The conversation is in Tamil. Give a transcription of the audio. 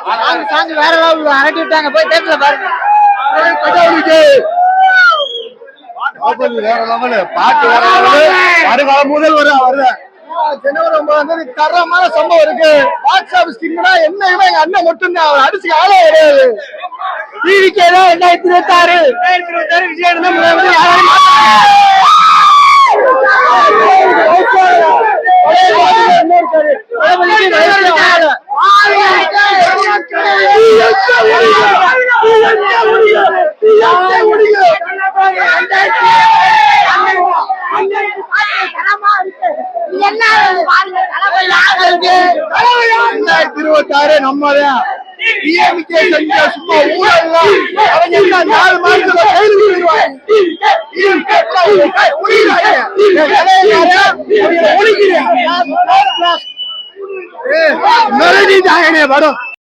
சாங் வேற லெவல் அரட்டி விட்டாங்க. போய் தேட்டர்ல பாருங்க. வேற லெவலு, பாட்டு வேற லெவலு. வருகால முதல்வர் வருது. ஜனவரி 9 தரமான சம்பவம் இருக்கு. பாக்ஸ் ஆபீஸ் கிங்னா என்ன எங்க அண்ணன் மட்டும்தான், அவர் அடிச்சு ஆளே கிடையாது. டிவிக்கே தான் 2026 விஜய் தான் முதல்வர். யாரும் நம்மதான் டிஎம்கே செஞ்ச சும்மா ஊழல்லாம் அவங்க 4 மாசத்துல கைது பண்ணிடுவாங்க. வரும்